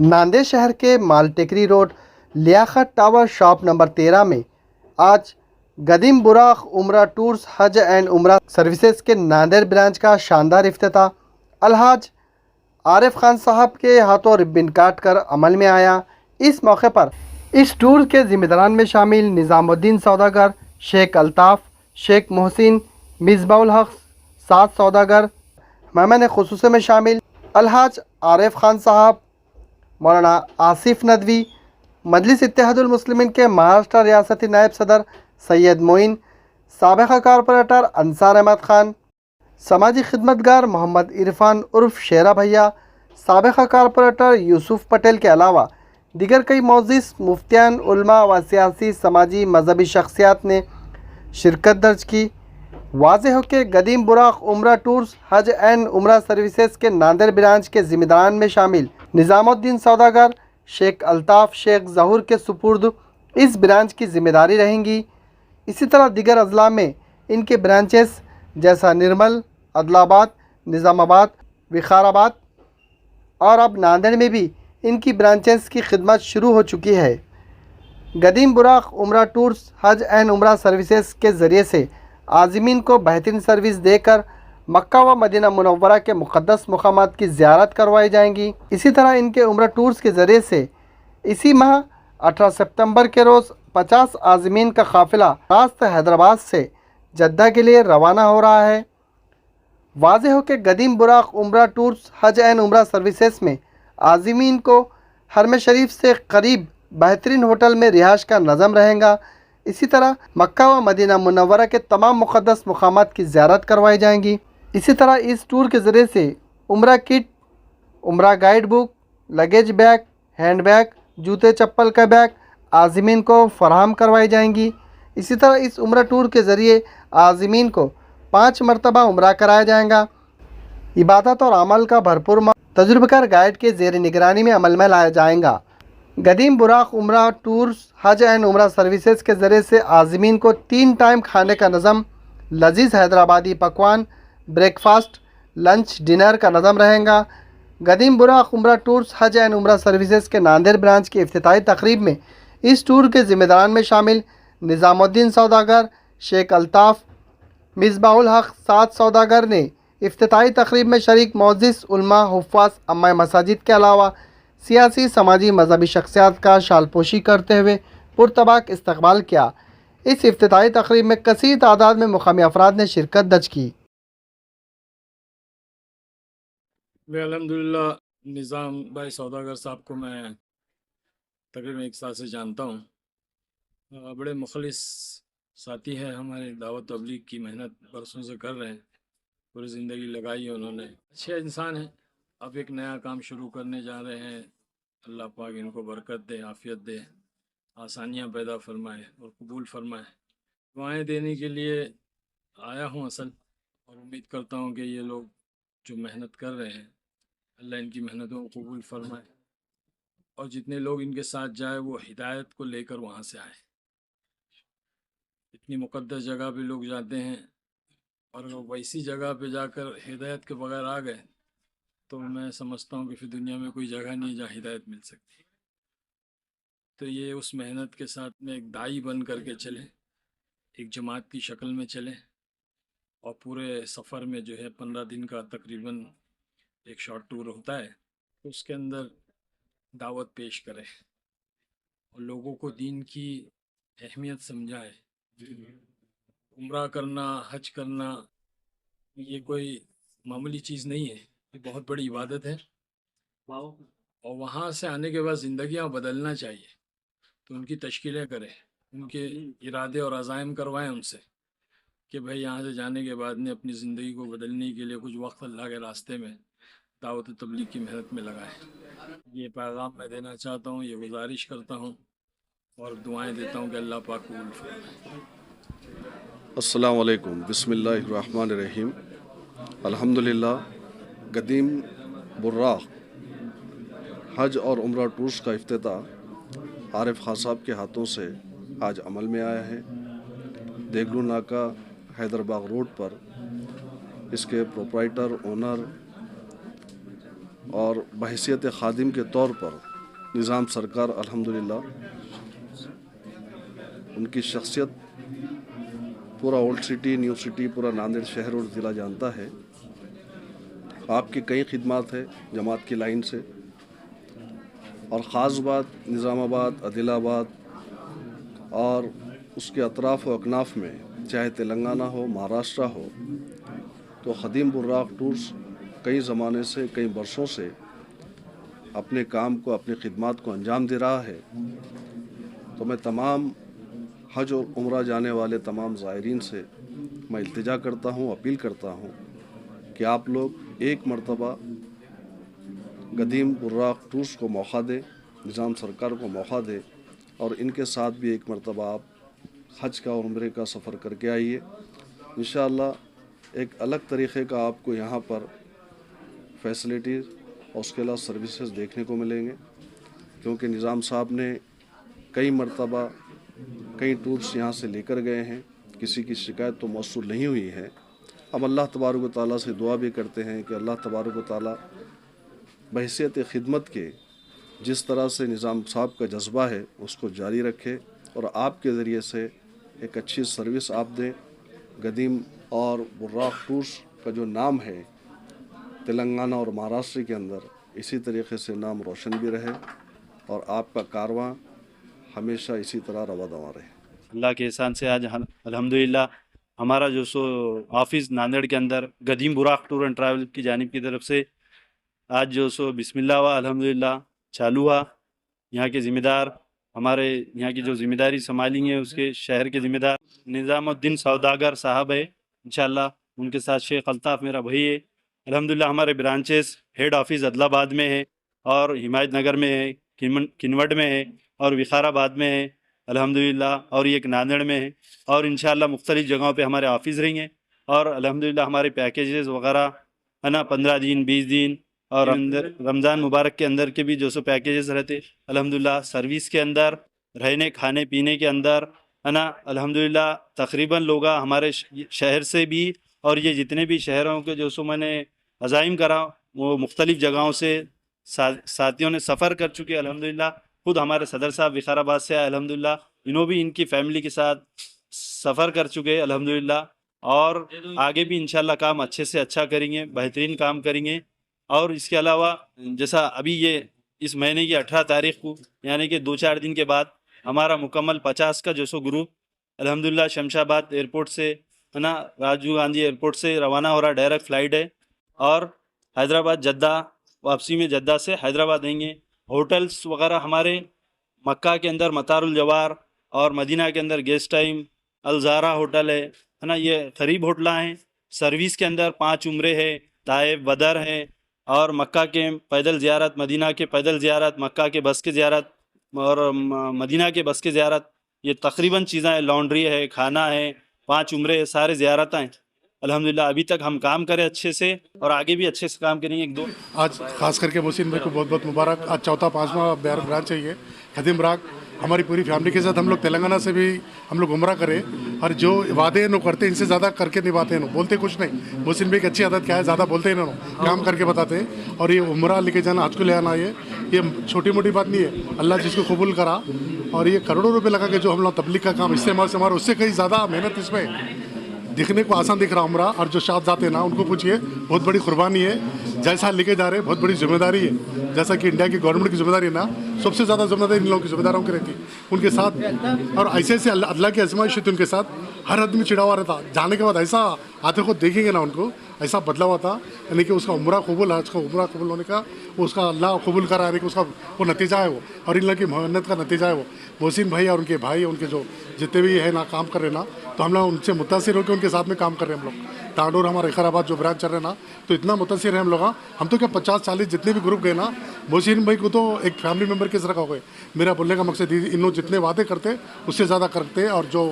नांदेड़ शहर के Maltekri road Liyaqat tower shop number 13 में आज गदीम बुराक उम्रा टूर्स हज एंड उम्रा सर्विसेज के नांदेड़ ब्रांच का शानदार इफ्तिताह अलहाज आरिफ खान साहब के हाथों रिबन काट कर अमल में आया। इस मौके पर इस टूर के जिम्मेदारान में शामिल निज़ामुद्दीन सौदागर, शेख अल्ताफ़, शेख मोहसिन, मिसबाउल हक, 7 सौदागर, मेहमान खुसूस में शामिल अलहाज आरिफ खान साहब, मौलाना आसिफ नदवी, मजलिस इत्तेहादुल मुस्लिमीन के महाराष्ट्र रियासती नायब सदर सैयद मोइन, साबिक़ कारपोरेटर अंसार अहमद खान, समाजी खिदमतगार मोहम्मद इरफान उर्फ शेरा भैया, साबिक़ कारपोरेटर यूसुफ पटेल के अलावा दीगर कई मोअज़्ज़िज़ मुफ्तियान, उलमा व सियासी समाजी मजहबी शख्सियात ने शिरकत दर्ज की। वाज़ेह हो कि गदीम बुराक उम्रा टूर्स हज एंड उम्रा सर्विसेज के नांदेड़ ब्रांच के जिम्मेदारान में शामिल निज़ामुद्दीन सौदागर, शेख अल्ताफ़, शेख ज़हूर के सुपुर्द इस ब्रांच की जिम्मेदारी रहेंगी। इसी तरह दीगर अजला में इनके ब्रांचेस जैसा निर्मल, अदलाबाद, निज़ामाबाद, विखाराबाद और अब नांदेड़ में भी इनकी ब्रांचेस की खिदमत शुरू हो चुकी है। गदीम बुराक उम्रा टूर्स हज एंड उम्रा सर्विसेज के ज़रिए से आज़मीन को बेहतरीन सर्विस देकर मक्का व मदीना मुनव्वरा के मुक़द्दस मकामात की ज़ियारत करवाई जाएंगी। इसी तरह इनके उम्रा टूर्स के ज़रिए से इसी माह 18 सितंबर के रोज़ 50 आज़मीन का काफ़िला रास्त हैदराबाद से जद्दा के लिए रवाना हो रहा है। वाज़ेह हो कि गदीम बुराक उम्रा टूर्स हज एंड उम्रा सर्विसेज में आज़मीन को हरम शरीफ से करीब बेहतरीन होटल में रिहाइश का नज़म रहेगा। इसी तरह मक्का व मदीना मुनव्वरा के तमाम मुक़द्दस मकामात की ज़ियारत करवाई जाएंगी। इसी तरह इस टूर के ज़रिए से उम्रा किट, उम्रा guide book, luggage bag, hand bag, जूते चप्पल का बैग आज़मीन को फ़राहम करवाई जाएंगी। इसी तरह इस उम्रा टूर के ज़रिए आज़मीन को 5 मरतबा उम्रा कराया जाएगा। इबादत और अमल का भरपूर तजुर्बेकार गाइड के ज़ेर निगरानी में अमल में लाया जाएगा। गदीम बुराक उम्रा टूर्स हज एंड उम्रा सर्विसेज के ज़रिए से आज़मीन को 3 टाइम खाने का नज़म, लजीज़ हैदराबादी पकवान, ब्रेकफास्ट, लंच, डिनर का नज़म रहेगा। गदीम बुराक उम्रा टूर्स हज एंड उम्रा सर्विसेज के नांदेड़ ब्रांच की इफ्तिताही तकरीब में इस टूर के ज़िम्मेदारान में शामिल निज़ामुद्दीन सौदागर, शेख अल्ताफ़, मिसबाउल हक, 7 सौदागर ने इफ्तिताही तकरीब में शरीक मोअज़्ज़िज़, उलमा, हुफ़्फ़ाज़, अम्माए मसाजिद के अलावा सियासी समाजी मजहबी शख्सियात का शालपोशी करते हुए पुरतबाक इस्तकबाल किया। इस इफ्तिताही तकरीब में कसीर तादाद में मुकामी अफराद ने शिरकत दर्ज की। मैं अल्हम्दुलिल्लाह निज़ाम भाई सौदागर साहब को मैं तकरीबन 1 साल से जानता हूँ। बड़े मुखलिस साथी हैं, हमारे दावत तबलीग की मेहनत बरसों से कर रहे हैं, पूरी ज़िंदगी लगाई है उन्होंने। अच्छे इंसान हैं। अब एक नया काम शुरू करने जा रहे हैं। अल्लाह पाक इनको बरकत दे, आफ़ियत दे, आसानियाँ पैदा फरमाए और कबूल फरमाए। दुआएं देने के लिए आया हूँ असल, और उम्मीद करता हूँ कि ये लोग जो मेहनत कर रहे हैं अल्लाह इनकी मेहनतों को कबूल फरमाए और जितने लोग इनके साथ जाए वो हिदायत को लेकर वहाँ से आए। इतनी मुक़द्दस जगह पे लोग जाते हैं और अगर वैसी जगह पे जाकर हिदायत के बगैर आ गए तो मैं समझता हूँ कि फिर दुनिया में कोई जगह नहीं जहाँ हिदायत मिल सकती। तो ये उस मेहनत के साथ में एक दाई बन करके चले, एक जमात की शक्ल में चले और पूरे सफ़र में जो है 15 दिन का तकरीबन एक शॉर्ट टूर होता है, तो उसके अंदर दावत पेश करें और लोगों को दीन की अहमियत समझाए। उम्रा करना, हज करना ये कोई मामूली चीज़ नहीं है, ये बहुत बड़ी इबादत है और वहाँ से आने के बाद ज़िंदगियाँ बदलना चाहिए। तो उनकी तश्कीलें करें, उनके इरादे और अज़ाइम करवाएं उनसे कि भाई यहाँ से जाने के बाद ने अपनी ज़िंदगी को बदलने के लिए कुछ वक्त अल्लाह के रास्ते में दावत तबलीग की मेहनत में लगाएं। ये पैगाम मैं देना चाहता हूँ, ये गुजारिश करता हूँ और दुआएं देता हूँ कि अल्लाह पाक कबूल फरमाए। अस्सलाम वालेकुम, बिस्मिल्लाहिर्रहमानिर्रहीम। अल्हम्दुलिल्लाह, गदीम बुर्राक हज और उम्रा टूर्स का इफ्तिताह आरिफ खान साहब के हाथों से आज अमल में आया है। देगलू नाका हैदराबाद रोड पर इसके प्रोप्राइटर, ओनर और बहैसियत खादिम के तौर पर निज़ाम सरकार अल्हम्दुलिल्लाह, उनकी शख्सियत पूरा ओल्ड सिटी, न्यू सिटी, पूरा नांदेड़ शहर और ज़िला जानता है। आपकी कई खिदमात है जमात की लाइन से, और ख़ास बात निज़ामाबाद, आदिलाबाद और उसके अतराफ़ व अकनाफ़ में, चाहे तेलंगाना हो, महाराष्ट्र हो, तो ख़दीम बुर्राक़ टूर्स कई ज़माने से, कई बरसों से अपने काम को, अपनी खिदमात को अंजाम दे रहा है। तो मैं तमाम हज और उम्रा जाने वाले तमाम ज़ायरीन से मैं इल्तिजा करता हूँ, अपील करता हूँ कि आप लोग एक मरतबा गदीम बुर्राक़ टूर्स को मौका दें, निज़ाम सरकार को मौका दें, और इनके साथ भी एक मरतबा आप हज का और उम्रे का सफ़र करके आइए। इंशाअल्लाह एक अलग तरीक़े का आपको यहाँ पर फैसिलिटीज़ और उसके अलावा सर्विसेज देखने को मिलेंगे, क्योंकि निज़ाम साहब ने कई मरतबा कई टूर्स यहाँ से लेकर गए हैं, किसी की शिकायत तो मौसूल नहीं हुई है। अब अल्लाह तबारक व तआला से दुआ भी करते हैं कि अल्लाह तबारक व तआला बहैसियत खिदमत के जिस तरह से निज़ाम साहब का जज्बा है उसको जारी रखे, और आपके ज़रिए से एक अच्छी सर्विस आप दें। गदीम और बुर्राक़ टूर्स का जो नाम है तेलंगाना और महाराष्ट्र के अंदर, इसी तरीके से नाम रोशन भी रहे और आपका कारवां हमेशा इसी तरह रवा दवा रहे। अल्लाह के एहसान से आज अल्हम्दुलिल्लाह हमारा जो सो ऑफिस नांदेड़ के अंदर गदीम बुराक टूर एंड ट्रैवल की जानिब की तरफ से आज जो सो बिस्मिल्लाह व अल्हम्दुलिल्लाह चालू हुआ। यहाँ के ज़िम्मेदार, हमारे यहाँ की जो ज़िम्मेदारी संभाली है उसके शहर के ज़िम्मेदार निज़ामुद्दीन सौदागर साहब है, इंशाअल्लाह उनके साथ शेख अल्ताफ़ मेरा भाई है। अल्हम्दुलिल्लाह हमारे ब्रांचेस हेड ऑफिस अदलाबाद में है और हिमायत नगर में है, किनवट में है और विकाराबाद में है अल्हम्दुलिल्लाह, और एक नांदेड़ में है, और इंशाअल्लाह मुख्तलिफ़ जगहों पे हमारे ऑफिस रहेंगे। और अल्हम्दुलिल्लाह हमारे पैकेजेस वगैरह है ना 15 दिन 20 दिन और अंदर रमज़ान मुबारक के अंदर के भी जो सो पैकेजेस रहते अल्हम्दुलिल्लाह, सर्विस के अंदर, रहने खाने पीने के अंदर है ना अल्हम्दुलिल्लाह तकरीबन लोग हमारे शहर से भी और ये जितने भी शहरों के जो सो मैंने अज़ाइम करा वो मुख्तलिफ़ जगहों से साथियों ने सफ़र कर चुके अल्हम्दुलिल्लाह। खुद हमारे सदर साहब विकाराबाद से अल्हम्दुलिल्लाह, इन्हों भी इनकी फ़ैमिली के साथ सफ़र कर चुके अल्हम्दुलिल्लाह, और आगे भी इंशाअल्लाह काम अच्छे से अच्छा करेंगे, बेहतरीन काम करेंगे। और इसके अलावा जैसा अभी ये इस महीने की 18 तारीख़ को यानी कि 2-4 दिन के बाद हमारा मुकम्मल 50 का जो सो ग्रुप अल्हम्दुलिल्लाह शमशाबाद एयरपोर्ट से है ना राजीव गांधी एयरपोर्ट से रवाना हो रहा, डायरेक्ट फ़्लाइट है, और हैदराबाद जद्दा वापसी में जद्दा से हैदराबाद आएंगे। होटल्स वगैरह हमारे मक्का के अंदर मतारुल जवार और मदीना के अंदर गेस्ट टाइम अलजारा होटल है ना, ये करीब होटल हैं। सर्विस के अंदर 5 उम्रे है, ताइफ बदर है, और मक्का के पैदल ज़ियारत, मदीना के पैदल ज़ियारत, मक्का के बस के ज़ियारत और मदीना के बस के ज़ियारत, ये तकरीबन चीज़ें हैं। लॉन्ड्री है, खाना है, 5 उम्रे है, सारे ज़ियारत हैं अल्हम्दुलिल्लाह। अभी तक हम काम करें अच्छे से और आगे भी अच्छे से काम करेंगे। 1-2 आज खास करके मोहसिन भाई को बहुत बहुत मुबारक। आज चौथा 5वां ब्रांच है ये गदीम बुराक। हमारी पूरी फैमिली के साथ हम लोग तेलंगाना से भी हम लोग उम्रा करें, और जो वादे नो करते हैं इनसे ज़्यादा करके निभाते हैं। बोलते कुछ नहीं, मोहसिन भाई की अच्छी आदत क्या है, ज़्यादा बोलते हैं ना, काम करके बताते हैं। और ये उम्रा लेके जाना, हज को ले आना, ये छोटी मोटी बात नहीं है। अल्लाह जिसको कबूल करा, और ये करोड़ों रुपये लगा के जो हम लोग तबलीग का काम इस्तेमाल से हमारा, उससे कहीं ज़्यादा मेहनत इसमें दिखने को आसान दिख रहा उम्रा। और जो साथ जाते हैं ना उनको पूछिए, बहुत बड़ी कुर्बानी है। जैसा लेके जा रहे हैं बहुत बड़ी जिम्मेदारी है, जैसा कि इंडिया की गवर्नमेंट की जिम्मेदारी है ना, सबसे ज़्यादा जिम्मेदारी इन लोगों की जिम्मेदारों की रहती है उनके साथ। और ऐसे ऐसे अल्लाह की आजमाइश थी उनके साथ, हर आदमी चिड़ा हुआ रहता। जाने के बाद ऐसा आते को देखेंगे ना उनको ऐसा बदला हुआ था, यानी कि उसका उम्रा कबूल, आज का उम्रा कबूल होने का उसका अल्लाह कबूल करा, यानी कि उसका वो नतीजा है वो, और इन लोगों की मेहनत का नतीजा है वो। मोहसिन भाई और उनके भाई, उनके जो जितने भी है ना काम कर रहे ना, तो हम लोग उनसे मुतासिर होकर उनके साथ में काम कर रहे हैं। हम लोग तांडोर हमारा विकाराबाद जो ब्रांच चल रहे हैं ना, तो इतना मुतासिर है हम लोग। हम तो क्या 50-40 जितने भी ग्रुप गए ना, मोहसिन भाई को तो एक फैमिली मेम्बर की तरह हो गए। मेरा बोलने का मकसद इन लोग जितने वादे करते उससे ज़्यादा करते, और जो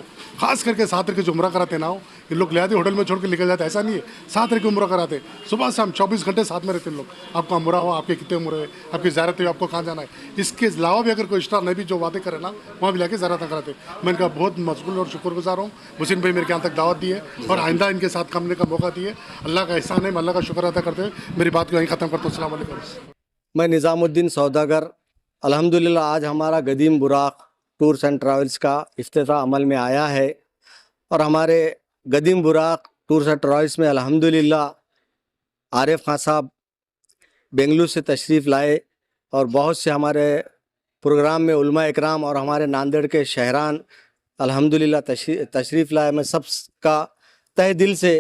खास करके साथ रह के जो उम्रा कराते ना, इन लोग ले आते होटल में छोड़ के निकल जाते, ऐसा नहीं है। साथ रह के उम्रा कराते, सुबह शाम 24 घंटे साथ में रहते हैं लोग। आपका उम्रा हो, आपके कितने उम्र है, आपकी ज़्यारत है, आपको कहाँ जाना है, इसके अलावा भी अगर कोई एक्स्ट्रा नहीं भी जो वादे करे ना, वहाँ भी लाके ज़्यारत कराते। मैं इनका बहुत मशगूल और शुक्रगुजार हूँ। मोहसिन भाई मेरे यहाँ तक दावत दी है और आइंदा इनके साथ करने का मौका दिए। अल्लाह का एहसान है, मैं अल्लाह का शुक्र अदा करते हुए मेरी बात को यहीं ख़त्म करता हूँ। अस्सलाम वालेकुम। मैं निज़ामुद्दीन सौदागर अल्हम्दुलिल्लाह आज हमारा गदीम बुराक टूर्स एंड ट्रैवल्स का इफ्तिताह अमल में आया है और हमारे गदीम बुराक टूर्स एंड ट्रैवल्स में अल्हम्दुलिल्लाह आरिफ खान साहब बेंगलुरु से तशरीफ़ लाए और बहुत से हमारे प्रोग्राम में उलमा इकराम और हमारे नांदेड़ के शहरान अल्हम्दुलिल्लाह तशरीफ़ लाए। मैं सबका तहे दिल से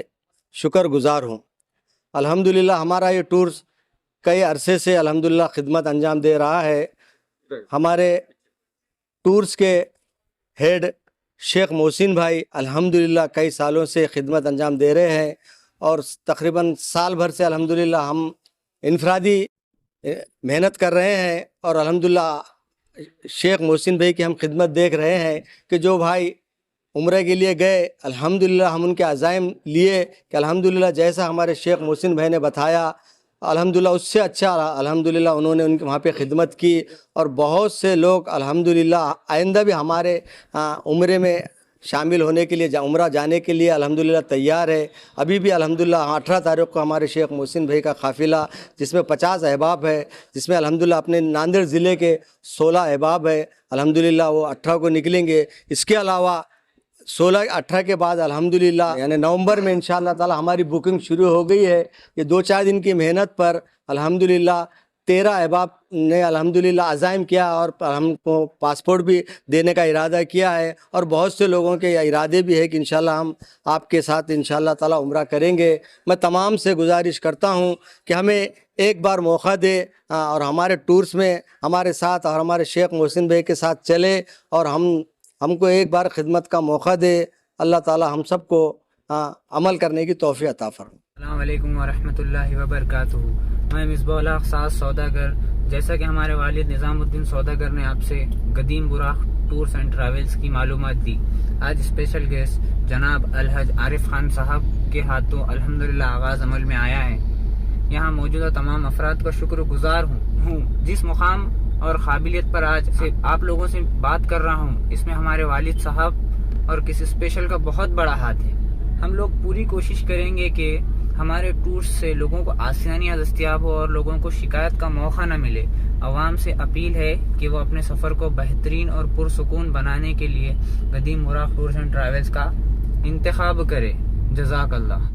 शुक्रगुज़ार हूँ। अल्हम्दुलिल्लाह हमारा ये टूर्स कई अरसे से अल्हम्दुलिल्लाह खिदमत अंजाम दे रहा है। हमारे टूर्स के हेड शेख मोहसिन भाई अल्हम्दुलिल्लाह कई सालों से खिदमत अंजाम दे रहे हैं और तकरीबन साल भर से अल्हम्दुलिल्लाह हम इनफरादी मेहनत कर रहे हैं और अल्हम्दुलिल्लाह शेख मोहसिन भाई की हम खिदमत देख रहे हैं कि जो भाई उम्रे के लिए गए अल्हम्दुलिल्लाह हम उनके अज़ाइम लिए कि अल्हम्दुलिल्लाह जैसा हमारे शेख मोहसिन भाई ने बताया अल्हम्दुलिल्लाह उससे अच्छा अल्हम्दुलिल्लाह उन्होंने उनके वहाँ पे खिदमत की और बहुत से लोग अल्हम्दुलिल्लाह आइंदा भी हमारे उम्रे में शामिल होने के लिए उम्रा जाने के लिए अल्हम्दुलिल्लाह तैयार है। अभी भी अल्हम्दुलिल्लाह 18 तारीख को हमारे शेख मोहसिन भाई का काफ़िला जिसमें 50 अहबाब है, जिसमें अल्हम्दुलिल्लाह अपने नांदेड़ ज़िले के 16 अहबाब है, अल्हम्दुलिल्लाह वो 18 को निकलेंगे। इसके अलावा 16-18 के बाद अल्हम्दुलिल्लाह यानी नवंबर में इंशाअल्लाह ताला हमारी बुकिंग शुरू हो गई है। ये 2-4 दिन की मेहनत पर अल्हम्दुलिल्लाह 13 अहबाब ने अल्हम्दुलिल्लाह अज़ाइम किया और हमको पासपोर्ट भी देने का इरादा किया है और बहुत से लोगों के इरादे भी है कि इंशाअल्लाह हम आपके साथ इंशाअल्लाह ताला उम्रा करेंगे। मैं तमाम से गुजारिश करता हूँ कि हमें एक बार मौका दे और हमारे टूर्स में हमारे साथ और हमारे शेख मोहसिन भाई के साथ चले और हमको एक बार खिदमत का मौका दे। अल्लाह ताला हम सबको अमल करने की तौफीक अता फरमाए। अस्सलाम वालेकुम व रहमतुल्लाहि व बरकातुहू। मैं मिसबाह साज सौदागर, जैसा कि हमारे वालिद निज़ामुद्दीन सौदागर ने आपसे गदीम बुराक टूर्स एंड ट्रैवल्स की मालूमात दी, आज स्पेशल गेस्ट जनाब अलहज आरिफ खान साहब के हाथों अल्हम्दुलिल्लाह आगाज़ अमल में आया है। यहाँ मौजूदा तमाम अफराद का शुक्रगुजार हूँ। जिस मुकाम और काबिलियत पर आज से आप लोगों से बात कर रहा हूँ, इसमें हमारे वालिद साहब और किसी स्पेशल का बहुत बड़ा हाथ है। हम लोग पूरी कोशिश करेंगे कि हमारे टूर्स से लोगों को आसानियाँ दस्तियाब हो और लोगों को शिकायत का मौका न मिले। आवाम से अपील है कि वो अपने सफ़र को बेहतरीन और पुरसुकून बनाने के लिए गदीम बुराक टूर्स एंड ट्रैवल्स का इंतखाब करे। जज़ाकल्लाह।